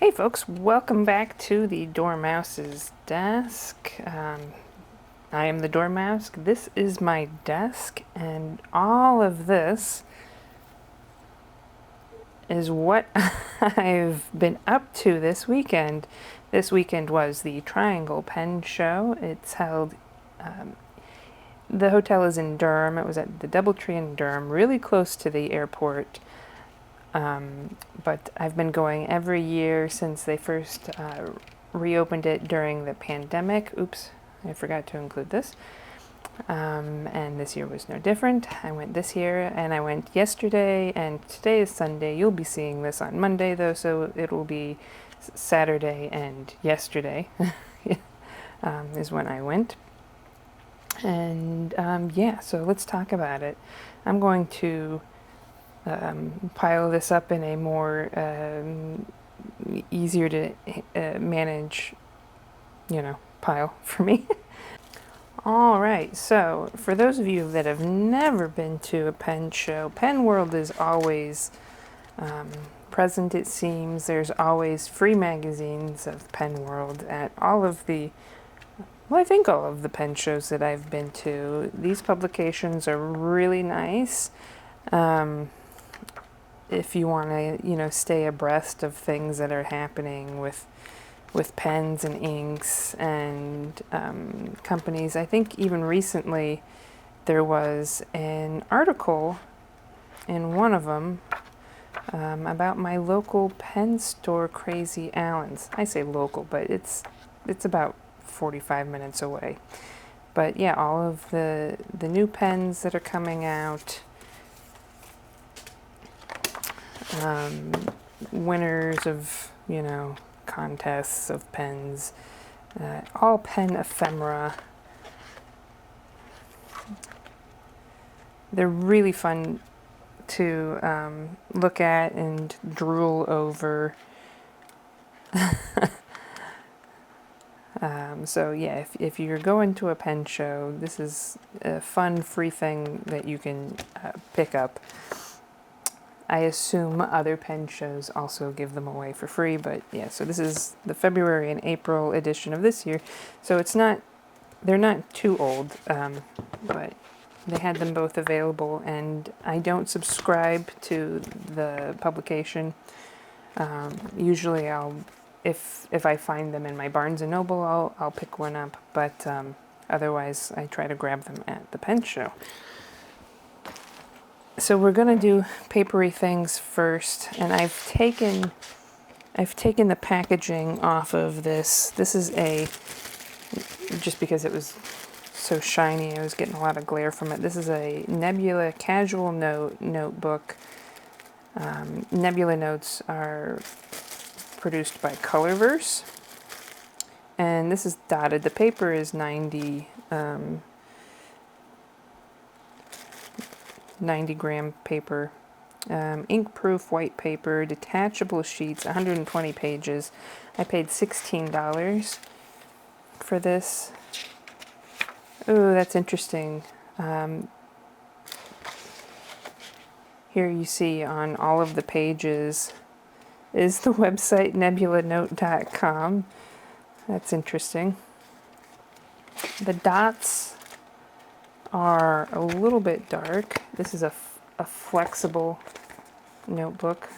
Hey folks, welcome back to the Dormouse's desk. I am the Dormouse. This is my desk, and all of this is what I've been up to this weekend. This weekend was the Triangle Pen Show. It's held, the hotel is in Durham. It was at the Doubletree in Durham, really close to the airport. But I've been going every year since they first reopened it during the pandemic. Oops, I forgot to include this. And this year was no different. I went this year and I went yesterday, and today is Sunday. You'll be seeing this on Monday though, so it will be Saturday and yesterday is when I went. And yeah, so let's talk about it. I'm going to pile this up in a more easier to manage, pile for me. All right, so for those of you that have never been to a pen show, Pen World is always present, it seems. There's always free magazines of Pen World at all of the, well, I think all of the pen shows that I've been to. These publications are really nice. If you want to, stay abreast of things that are happening with pens and inks and companies. I think even recently there was an article in one of them about my local pen store, Crazy Allen's. I say local, but it's about 45 minutes away. But yeah, all of the new pens that are coming out, winners of, contests of pens, all pen ephemera. They're really fun to look at and drool over. So yeah, if you're going to a pen show, this is a fun, free thing that you can pick up. I assume other pen shows also give them away for free, but yeah, so this is the February and April edition of this year. So they're not too old, but they had them both available, and I don't subscribe to the publication. Usually if I find them in my Barnes & Noble, I'll pick one up, but otherwise I try to grab them at the pen show. So we're gonna do papery things first, and I've taken the packaging off of this. This is just because it was so shiny, I was getting a lot of glare from it. This is a Nebula Casual Note notebook. Nebula notes are produced by Colorverse, and this is dotted. The paper is 90-gram paper, ink-proof white paper, detachable sheets, 120 pages. I paid $16 for this. Oh, that's interesting. Here you see on all of the pages is the website nebulanote.com. That's interesting. The dots are a little bit dark. This is a flexible notebook,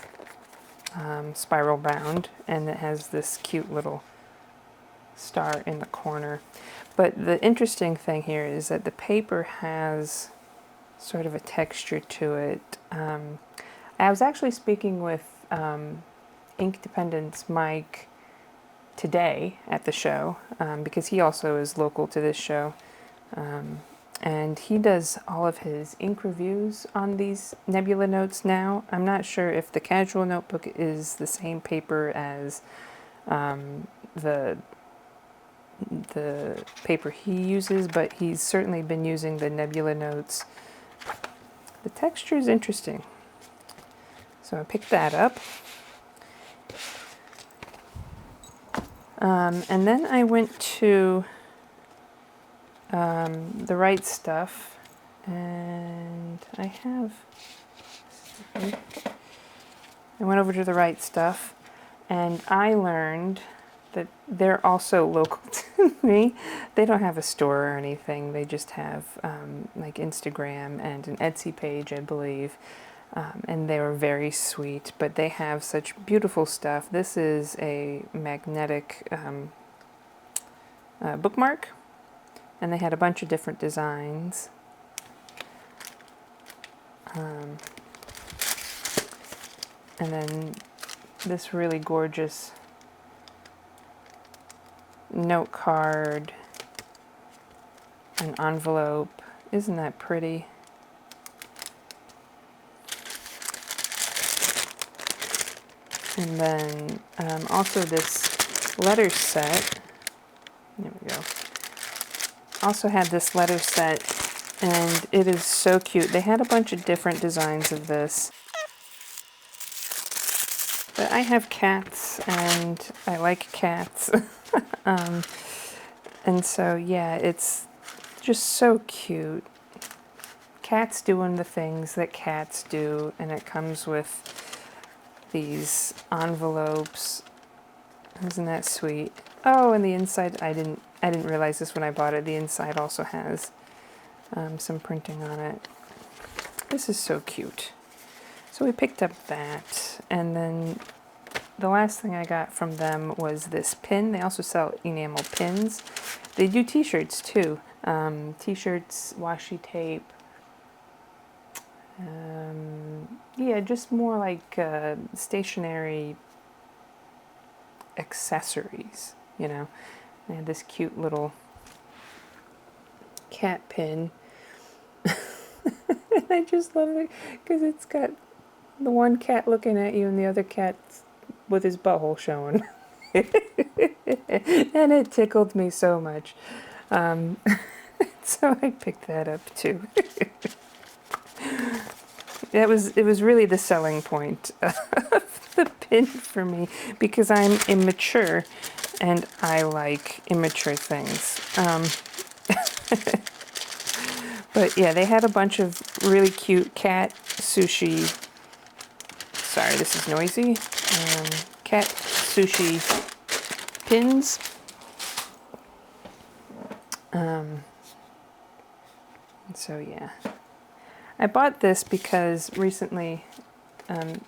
spiral bound, and it has this cute little star in the corner. But the interesting thing here is that the paper has sort of a texture to it. I was actually speaking with Ink Dependence Mike today at the show, because he also is local to this show. And he does all of his ink reviews on these Nebula notes now. I'm not sure if the casual notebook is the same paper as the paper he uses, but he's certainly been using the Nebula notes. The texture is interesting. So I picked that up. And then I went to the Right Stuff, and I went over to the Right Stuff, And I learned that they're also local to me. They don't have a store or anything. They just have like Instagram and an Etsy page, I believe. And they were very sweet, but they have such beautiful stuff. This is a magnetic bookmark, and they had a bunch of different designs. And then this really gorgeous note card, an envelope. Isn't that pretty? And then also this letter set. There we go. Also had this letter set, and it is so cute. They had a bunch of different designs of this. But I have cats, and I like cats. And so, yeah, it's just so cute. Cats doing the things that cats do, and it comes with these envelopes. Isn't that sweet? Oh, and the inside, I didn't realize this when I bought it. The inside also has some printing on it. This is so cute. So we picked up that, and then the last thing I got from them was this pin. They also sell enamel pins. They do t-shirts too. T-shirts, washi tape. Yeah, just more like stationery accessories, you know. They had this cute little cat pin. And I just love it because it's got the one cat looking at you and the other cat with his butthole showing. And it tickled me so much. So I picked that up too. It was really the selling point of the pin for me, because I'm immature and I like immature things. But yeah, they had a bunch of really cute cat sushi. Sorry, this is noisy. Cat sushi pins. So yeah. I bought this because recently, and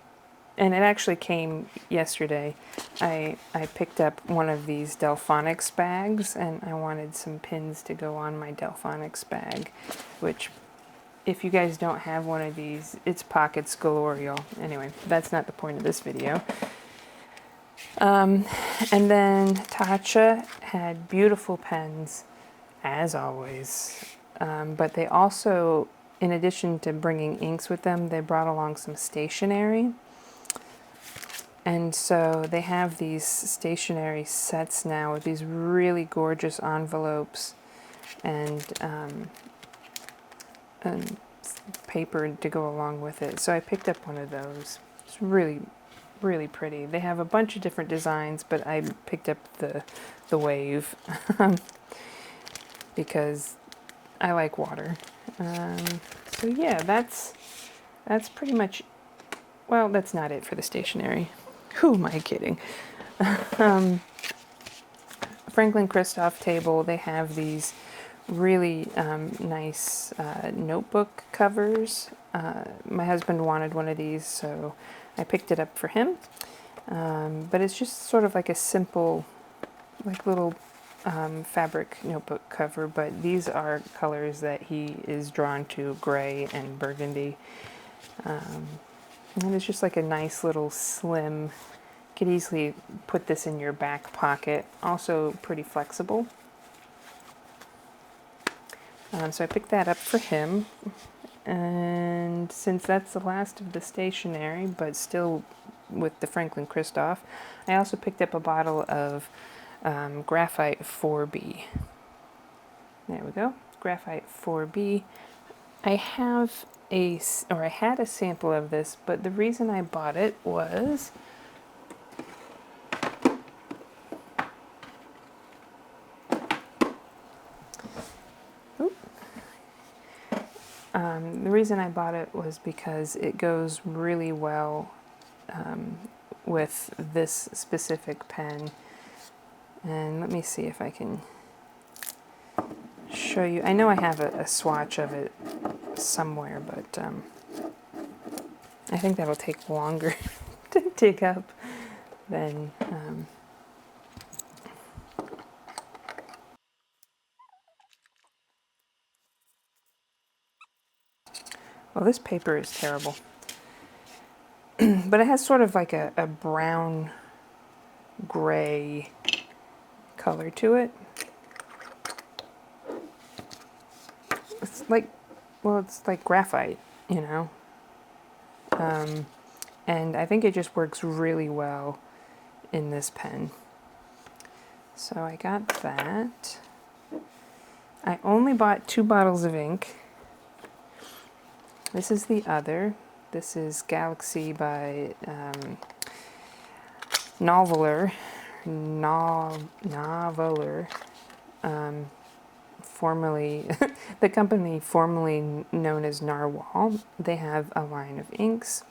it actually came yesterday, I picked up one of these Delphonics bags, and I wanted some pins to go on my Delphonics bag, which, if you guys don't have one of these, it's pockets galore, y'all. Anyway, that's not the point of this video. And then Tatcha had beautiful pens, as always, but they also, in addition to bringing inks with them, they brought along some stationery. And so they have these stationery sets now with these really gorgeous envelopes and paper to go along with it. So I picked up one of those. It's really, really pretty. They have a bunch of different designs, but I picked up the wave because I like water. So yeah, that's pretty much, well, that's not it for the stationery. Who am I kidding? Franklin-Christoph table, they have these really nice notebook covers. My husband wanted one of these, so I picked it up for him. But it's just sort of like a simple, like little fabric notebook cover, but these are colors that he is drawn to, gray and burgundy. And it's just like a nice little slim, you could easily put this in your back pocket. Also pretty flexible. So I picked that up for him. And since that's the last of the stationery, but still with the Franklin-Christoph, I also picked up a bottle of Graphite 4B. There we go, Graphite 4B. I had a sample of this, but the reason I bought it was because it goes really well with this specific pen. And let me see if I can show you. I know I have a swatch of it somewhere, but I think that'll take longer to dig up than... Well, this paper is terrible. But it has sort of like a brown gray color to it. It's like, well, it's like graphite, you know. And I think it just works really well in this pen. So I got that. I only bought 2 bottles of ink. This is the other. This is Galaxy by Noveler, formerly the company formerly known as Narwhal. They have a line of inks.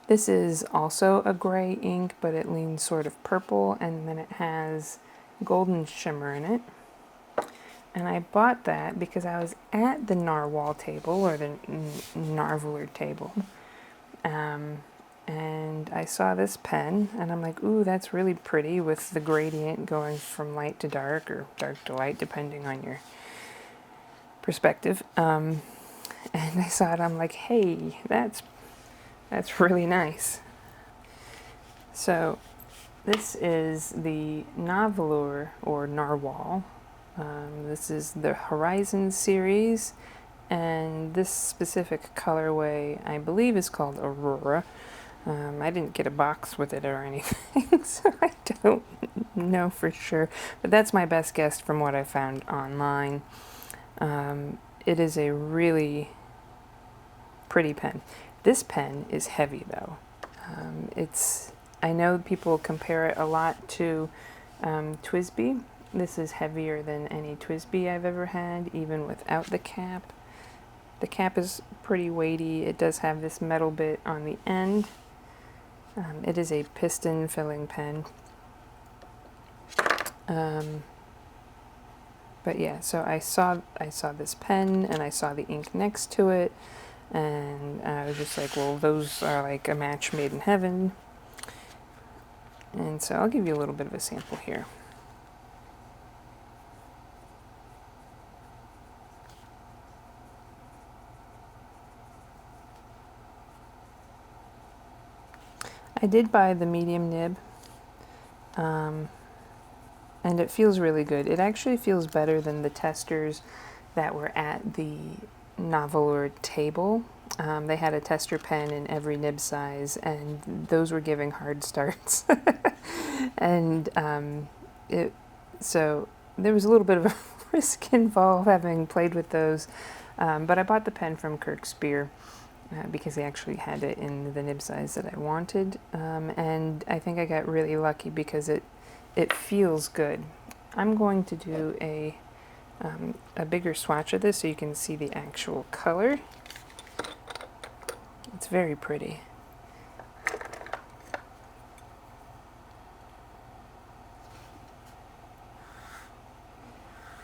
This is also a gray ink, but it leans sort of purple, and then it has golden shimmer in it. And I bought that because I was at the Narwhal table, or the Narveler table, and I saw this pen, and I'm like, ooh, that's really pretty, with the gradient going from light to dark, or dark to light, depending on your perspective. And I saw it, I'm like, hey, that's really nice. So this is the Noveler, or Narwhal. This is the Horizon series, and this specific colorway, I believe, is called Aurora. I didn't get a box with it or anything, so I don't know for sure, but that's my best guess from what I found online. It is a really pretty pen. This pen is heavy, though. I know people compare it a lot to TWSBI. This is heavier than any TWSBI I've ever had, even without the cap. The cap is pretty weighty. It does have this metal bit on the end. It is a piston filling pen. But yeah, so I saw this pen, and I saw the ink next to it, and I was just like, well, those are like a match made in heaven. And so I'll give you a little bit of a sample here. I did buy the medium nib, and it feels really good. It actually feels better than the testers that were at the Noveler table. They had a tester pen in every nib size, and those were giving hard starts. And so there was a little bit of a risk involved having played with those, but I bought the pen from Kirk Spear. Because they actually had it in the nib size that I wanted, and I think I got really lucky because it feels good. I'm going to do a bigger swatch of this so you can see the actual color. It's very pretty.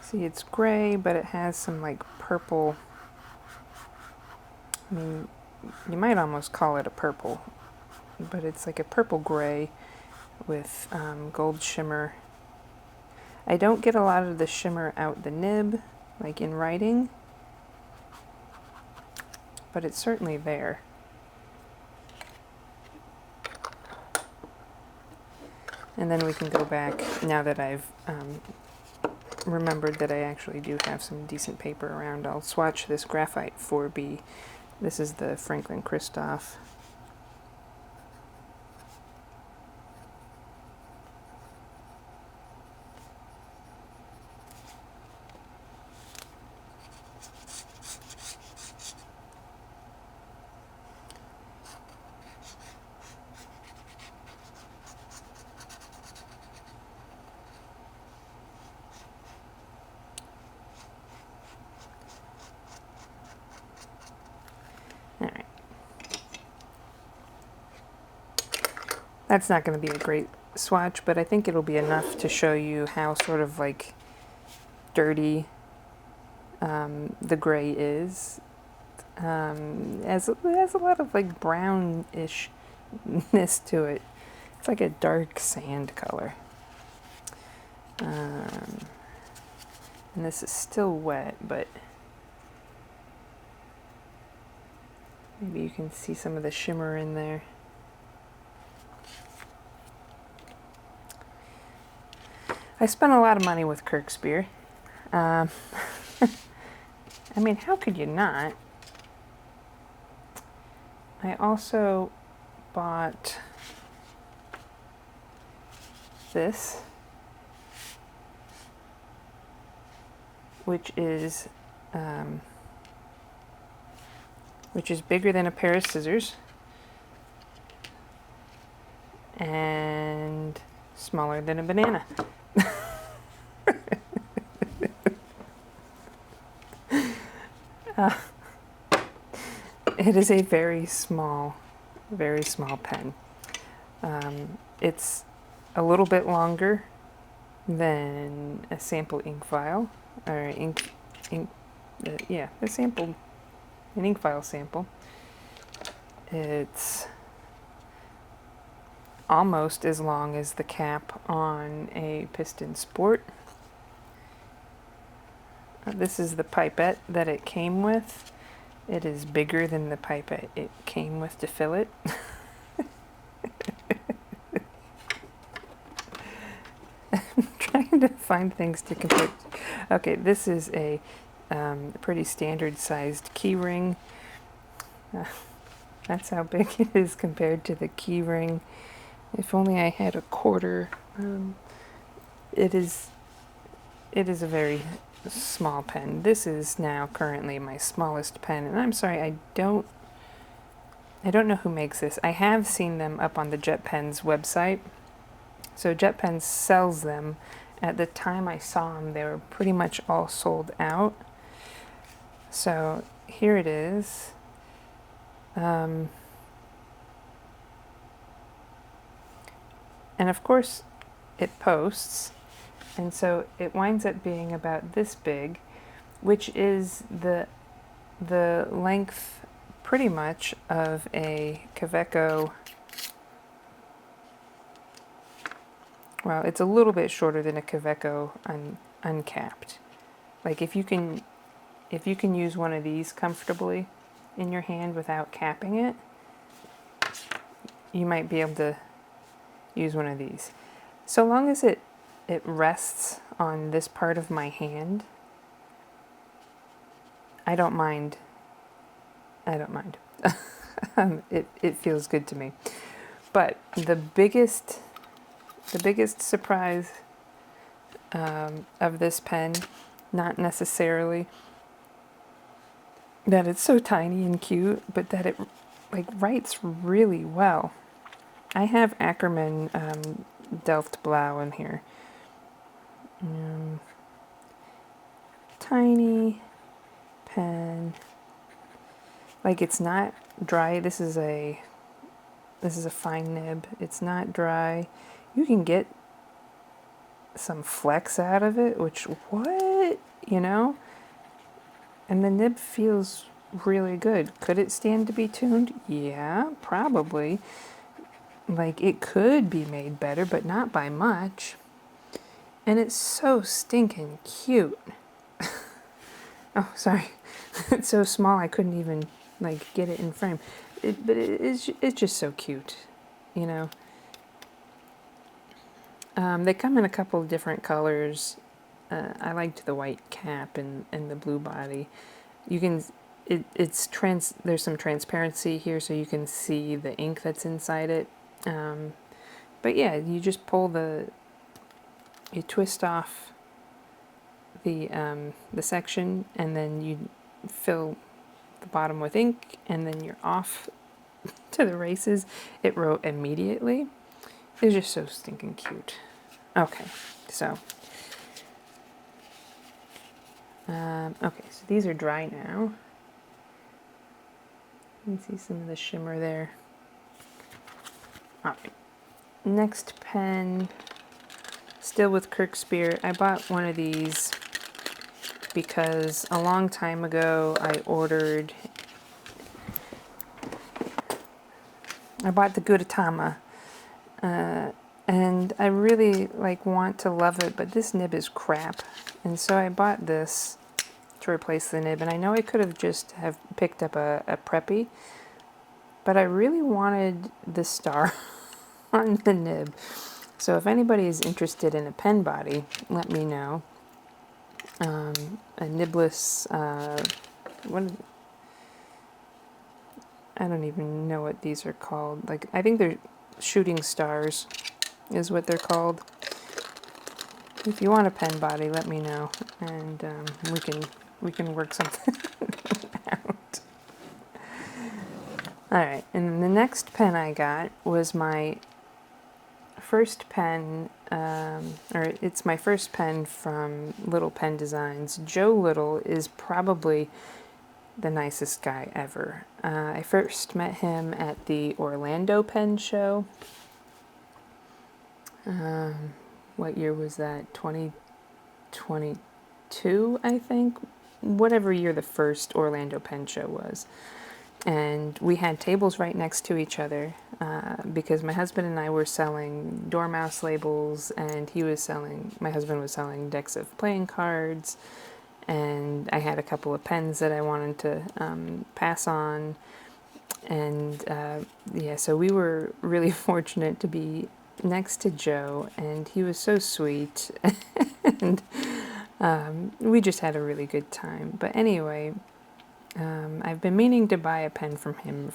See, it's gray, but it has some like purple. I mean, you might almost call it a purple, but it's like a purple gray with gold shimmer. I don't get a lot of the shimmer out the nib, like in writing, but it's certainly there. And then we can go back, now that I've remembered that I actually do have some decent paper around, I'll swatch this graphite 4B. This is the Franklin-Christoph. All right. That's not going to be a great swatch, but I think it'll be enough to show you how sort of like dirty the gray is. It has a lot of like brownish-ness to it. It's like a dark sand color. And this is still wet, but maybe you can see some of the shimmer in there. I spent a lot of money with Kirk's-Beer. I mean, how could you not? I also bought this, which is bigger than a pair of scissors and smaller than a banana. It is a very small pen. It's a little bit longer than a sample ink file, or an ink file sample. It's almost as long as the cap on a Piston Sport. This is the pipette that it came with. It is bigger than the pipette it came with to fill it. I'm trying to find things to compare. Okay, this is a pretty standard sized key ring. That's how big it is compared to the key ring. If only I had a quarter. It is a very small pen. This is now currently my smallest pen, and I'm sorry, I don't know who makes this. I have seen them up on the JetPens website. So JetPens sells them. At the time I saw them, they were pretty much all sold out. So here it is. And of course it posts, and so it winds up being about this big, which is the length pretty much of a Kaweco. Well, it's a little bit shorter than a Kaweco uncapped. Like if you can use one of these comfortably in your hand without capping it, you might be able to use one of these. So long as it rests on this part of my hand, I don't mind. It feels good to me. But the biggest surprise of this pen, not necessarily that it's so tiny and cute, but that it like writes really well. I have Ackerman Delft Blau in here. Tiny pen. Like it's not dry. This is a fine nib. It's not dry. You can get some flex out of it, which what? You know? And the nib feels really good. Could it stand to be tuned? Yeah, probably. Like it could be made better, but not by much. And it's so stinking cute. Oh, sorry. It's so small I couldn't even like get it in frame. But it's just so cute, you know. They come in a couple of different colors. I liked the white cap and the blue body. You can, there's some transparency here so you can see the ink that's inside it. But yeah, you just you twist off the section, and then you fill the bottom with ink, and then you're off to the races. It wrote immediately. It's just so stinking cute. Okay, so these are dry now. You can see some of the shimmer there. All right, Next pen, still with Kirkspear. I bought one of these because a long time ago I bought the Gudetama, and I really want to love it, but this nib is crap. And so I bought this to replace the nib, and I know I could have just have picked up a Preppy, but I really wanted the star on the nib. So if anybody is interested in a pen body, let me know. A nibless, I don't even know what these are called. I think they're shooting stars is what they're called. If you want a pen body, let me know, and we can work something out. All right, and the next pen I got was my first pen, or it's my first pen from Little Pen Designs. Joe Little is probably the nicest guy ever. I first met him at the Orlando Pen Show. What year was that? 2022, I think. Whatever year the first Orlando Pen Show was. And we had tables right next to each other because my husband and I were selling Dormouse labels, and my husband was selling decks of playing cards, and I had a couple of pens that I wanted to pass on. And so we were really fortunate to be next to Joe, and he was so sweet, and we just had a really good time. But anyway, I've been meaning to buy a pen from him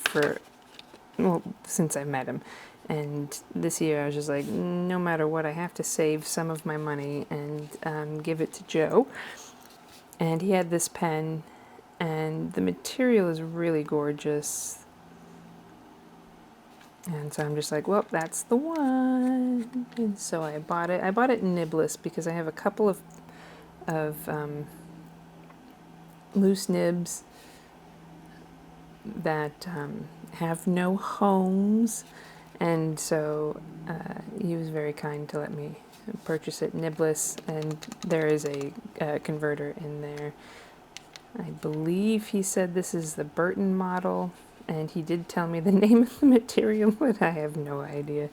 since I met him. And this year I was just like, no matter what, I have to save some of my money and give it to Joe. And he had this pen, and the material is really gorgeous. And so I'm just like, well, that's the one. And so I bought it. I bought it nibless because I have a couple of loose nibs that have no homes, and so he was very kind to let me purchase it nibless, and there is a converter in there. I believe he said this is the Burton model, and he did tell me the name of the material, but I have no idea.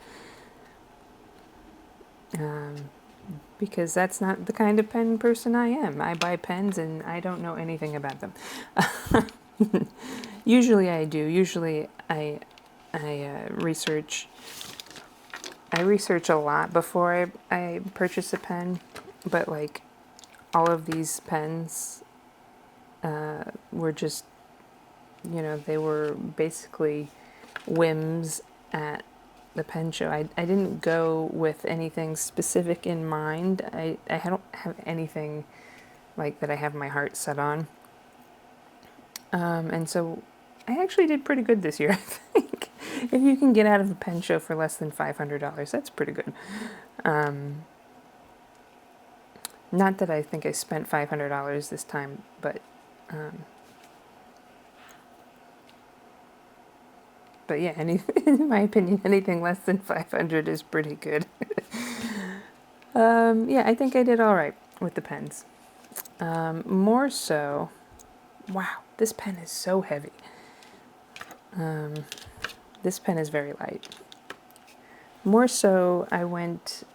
Because that's not the kind of pen person I am. I buy pens and I don't know anything about them. Usually I do. Usually I research. I research a lot before I purchase a pen, but all of these pens were just, they were basically whims at the pen show. I didn't go with anything specific in mind. I don't have anything that I have my heart set on. And so I actually did pretty good this year, I think. If you can get out of a pen show for less than $500, that's pretty good. Not that I think I spent $500 this time, but yeah, in my opinion, anything less than 500 is pretty good. Yeah, I think I did all right with the pens. More so, wow, this pen is so heavy. This pen is very light. More so, I went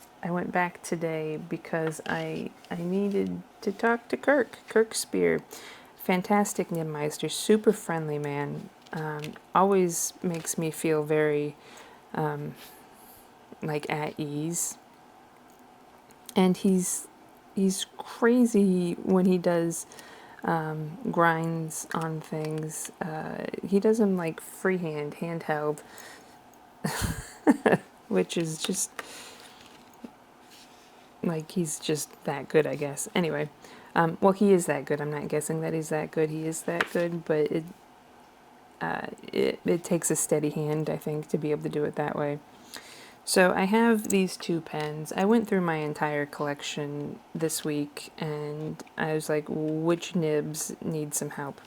back today because I needed to talk to Kirkspear. Fantastic Nibmeister, super friendly man. Always makes me feel very at ease. And he's crazy when he does grinds on things. He does them freehand, handheld, which is just he's just that good, I guess. Anyway, well, he is that good. I'm not guessing that he's that good. He is that good, but it takes a steady hand, I think, to be able to do it that way. So I have these two pens. I went through my entire collection this week, and I was like, which nibs need some help?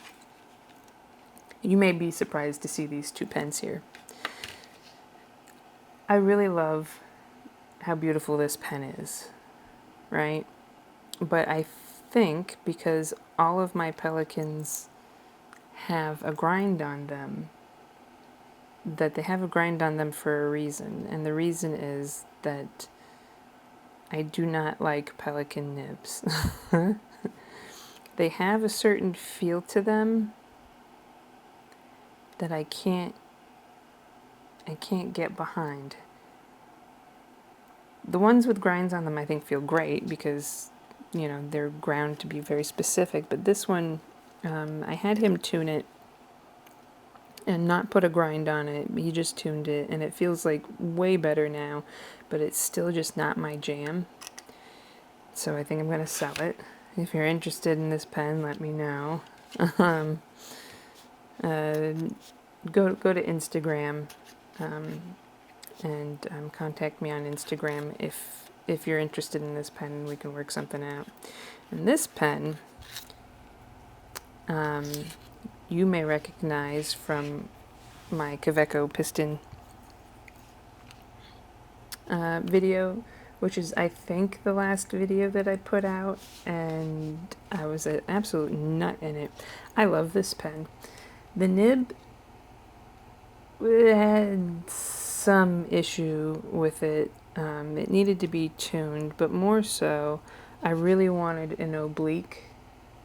You may be surprised to see these two pens here. I really love how beautiful this pen is, right? But I think because all of my Pelicans have a grind on them, that they have a grind on them for a reason. And the reason is that I do not like Pelican nibs. They have a certain feel to them that I can't get behind. The ones with grinds on them I think feel great because, you know, they're ground to be very specific, but this one, I had him tune it and not put a grind on it. He just tuned it and it feels like way better now, but it's still just not my jam. So I think I'm going to sell it. If you're interested in this pen, let me know. Go to Instagram and contact me on Instagram if you're interested in this pen and we can work something out. And this pen, you may recognize from my Kaweco piston video, which is, I think, the last video that I put out, and I was an absolute nut in it. I love this pen. The nib had some issue with it. It needed to be tuned, but more so, I really wanted an oblique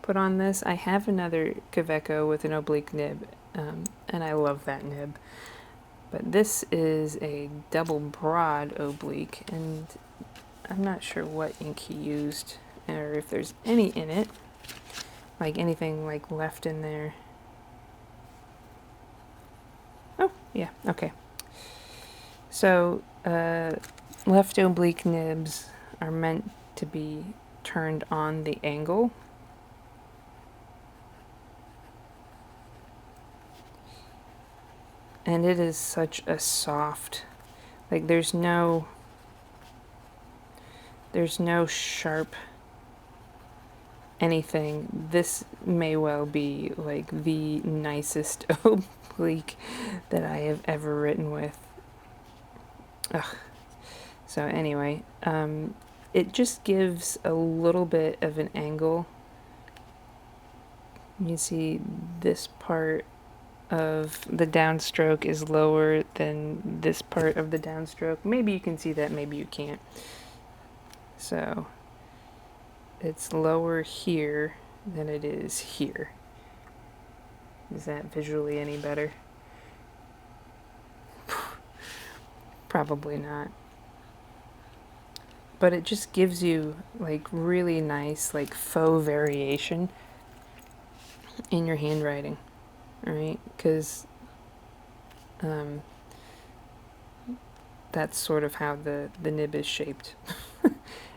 put on this. I have another Kaweco with an oblique nib, and I love that nib. But this is a double broad oblique, and I'm not sure what ink he used, or if there's any in it, like anything like left in there. Oh, yeah, okay. So, left oblique nibs are meant to be turned on the angle. And it is such a soft, like there's no sharp anything. This may well be like the nicest oblique that I have ever written with. Ugh. So anyway, it just gives a little bit of an angle. You see this part of the downstroke is lower than this part of the downstroke. Maybe you can see that, maybe you can't. So it's lower here than it is here. Is that visually any better? Probably not. But it just gives you like really nice like faux variation in your handwriting, right? Because that's sort of how the nib is shaped.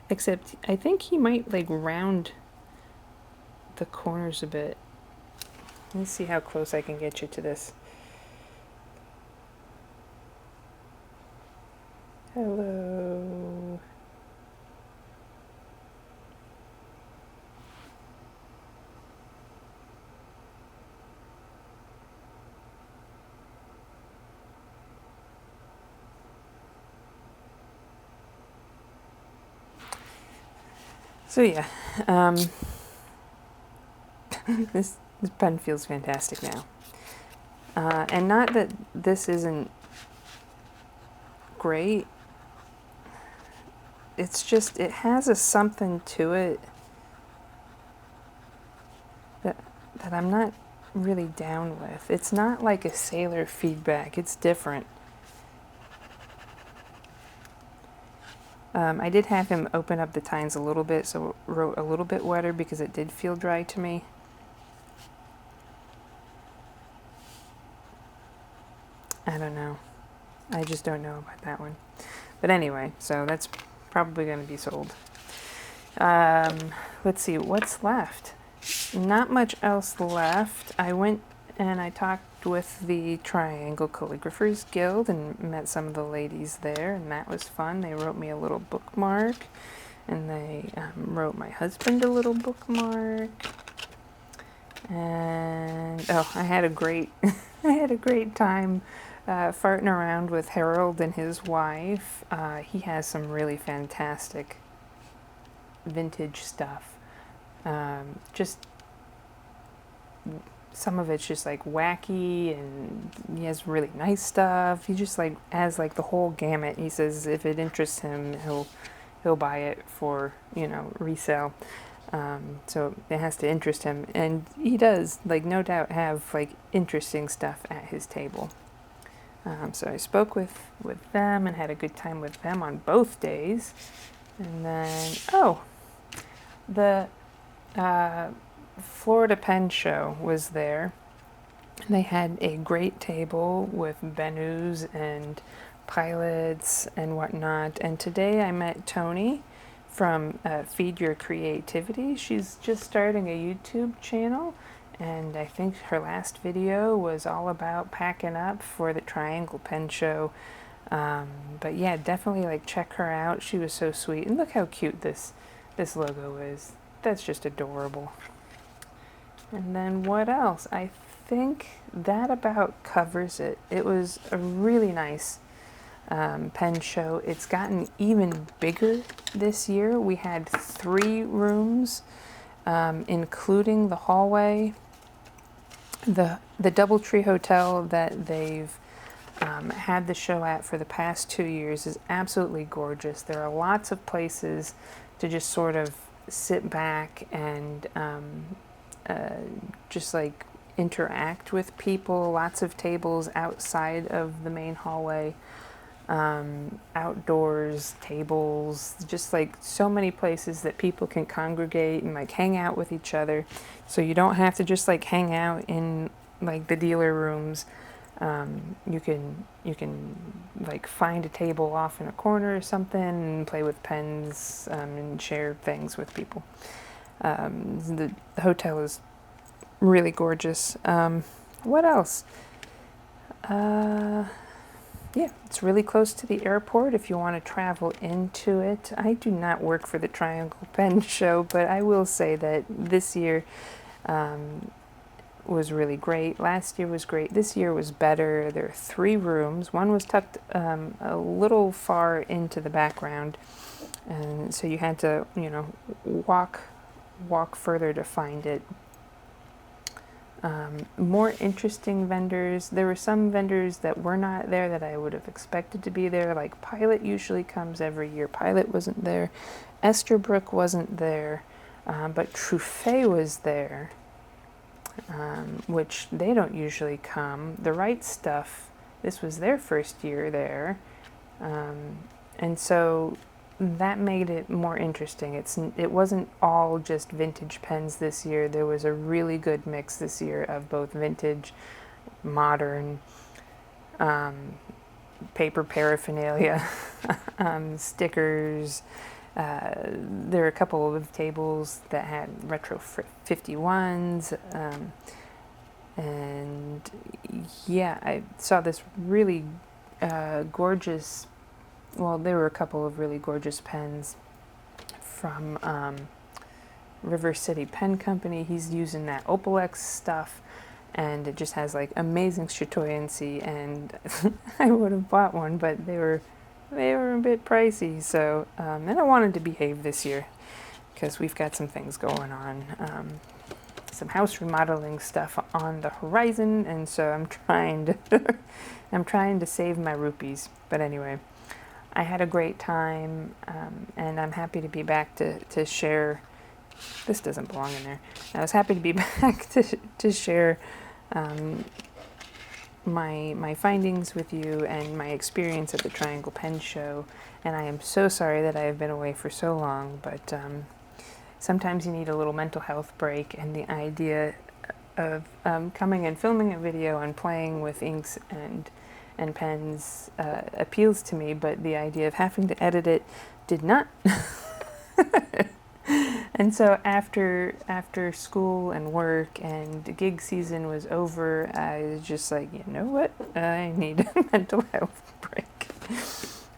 Except I think he might like round the corners a bit. Let me see how close I can get you to this. Hello. So yeah, this pen feels fantastic now. And not that this isn't great, it's just, it has a something to it that I'm not really down with. It's not like a Sailor feedback, it's different. I did have him open up the tines a little bit, so it wrote a little bit wetter because it did feel dry to me. I don't know. I just don't know about that one. But anyway, so that's probably going to be sold. Let's see, what's left? Not much else left. I went and I talked with the Triangle Calligraphers Guild and met some of the ladies there, and that was fun. They wrote me a little bookmark, and they wrote my husband a little bookmark. And oh, I had a great I had a great time farting around with Harold and his wife. He has some really fantastic vintage stuff. Just some of it's just like wacky, and he has really nice stuff. He just like has like the whole gamut. He says if it interests him, he'll buy it for, you know, resale. So it has to interest him, and he does, like, no doubt have like interesting stuff at his table. So I spoke with them and had a good time with them on both days. And then, the Florida Pen Show was there. They had a great table with Benus and pilots and whatnot. And today I met Tony from Feed Your Creativity. She's just starting a YouTube channel, and I think her last video was all about packing up for the Triangle Pen Show. But yeah, definitely like check her out. She was so sweet, and look how cute this logo is. That's just adorable. And then what else? I think that about covers it. It was a really nice pen show. It's gotten even bigger this year. We had 3 rooms, including the hallway. The DoubleTree Hotel that they've had the show at for the past 2 years is absolutely gorgeous. There are lots of places to just sort of sit back and just like interact with people. Lots of tables outside of the main hallway, outdoors tables, just like so many places that people can congregate and like hang out with each other. So you don't have to just like hang out in like the dealer rooms. You can like find a table off in a corner or something and play with pens, and share things with people. The hotel is really gorgeous. What else? Yeah, it's really close to the airport if you want to travel into it. I do not work for the Triangle Pen Show, but I will say that this year was really great. Last year was great. This year was better. There are 3 rooms. One was tucked a little far into the background, and so you had to, you know, walk further to find it. More interesting vendors. There were some vendors that were not there that I would have expected to be there. Like Pilot usually comes every year. Pilot wasn't there. Esterbrook wasn't there, but Truffet was there, which they don't usually come. The Right Stuff, this was their first year there, and so that made it more interesting. It wasn't all just vintage pens this year. There was a really good mix this year of both vintage, modern, paper paraphernalia, stickers. There are a couple of tables that had retro 51s, and yeah, I saw this really gorgeous. Well, there were a couple of really gorgeous pens from River City Pen Company. He's using that Opalex stuff, and it just has like amazing chatoyancy, and I would have bought one, but they were a bit pricey. So, and I wanted to behave this year because we've got some things going on, some house remodeling stuff on the horizon, and so I'm trying to save my rupees. But anyway, I had a great time, and I'm happy to be back to share. This doesn't belong in there. I was happy to be back to share my findings with you and my experience at the Triangle Pen Show. And I am so sorry that I have been away for so long, but sometimes you need a little mental health break, and the idea of coming and filming a video and playing with inks and pens appeals to me, but the idea of having to edit it did not. And so after school and work and the gig season was over, I was just like, you know what? I need a mental health break.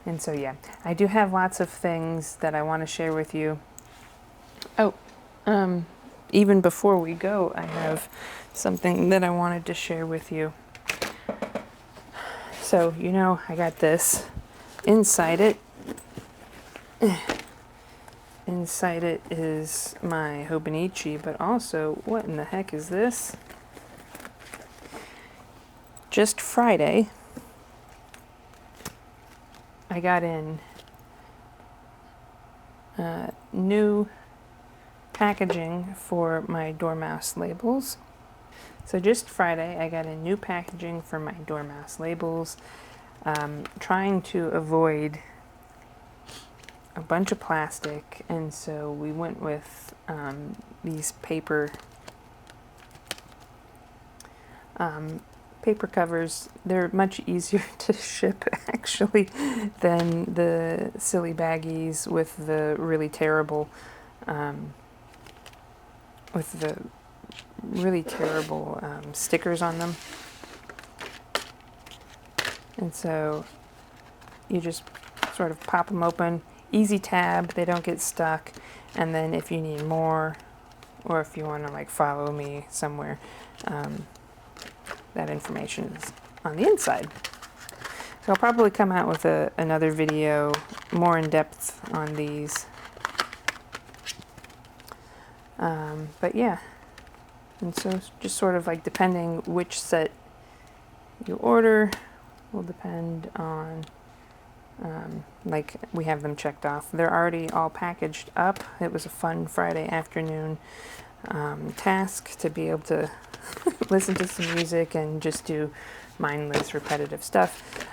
And so yeah, I do have lots of things that I want to share with you. Oh, even before we go, I have something that I wanted to share with you. So, you know, I got this. Inside it is my Hobonichi, but also, what in the heck is this? Just Friday, I got in new packaging for my Dormouse labels. So just Friday, I got in new packaging for my Dormouse labels, trying to avoid a bunch of plastic, and so we went with these paper covers. They're much easier to ship actually than the silly baggies with the really terrible stickers on them. And so you just sort of pop them open, easy tab, they don't get stuck, and then if you need more, or if you want to like follow me somewhere, that information is on the inside. So I'll probably come out with another video more in depth on these. But yeah, and so just sort of like depending which set you order will depend on, like we have them checked off. They're already all packaged up. It was a fun Friday afternoon task to be able to listen to some music and just do mindless repetitive stuff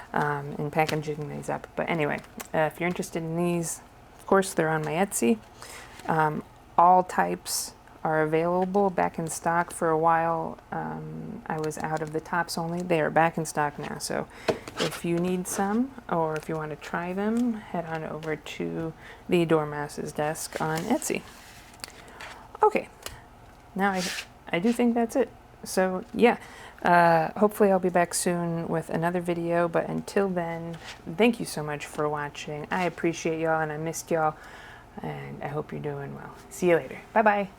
in packaging these up. But anyway, if you're interested in these, of course they're on my Etsy. All types are available, back in stock. For a while I was out of the tops only. They are back in stock now, so if you need some, or if you want to try them, head on over to the Dormouse's desk on Etsy. Okay, now I do think that's it. So yeah, hopefully I'll be back soon with another video, but until then, thank you so much for watching. I appreciate y'all and I missed y'all, and I hope you're doing well. See you later. Bye bye.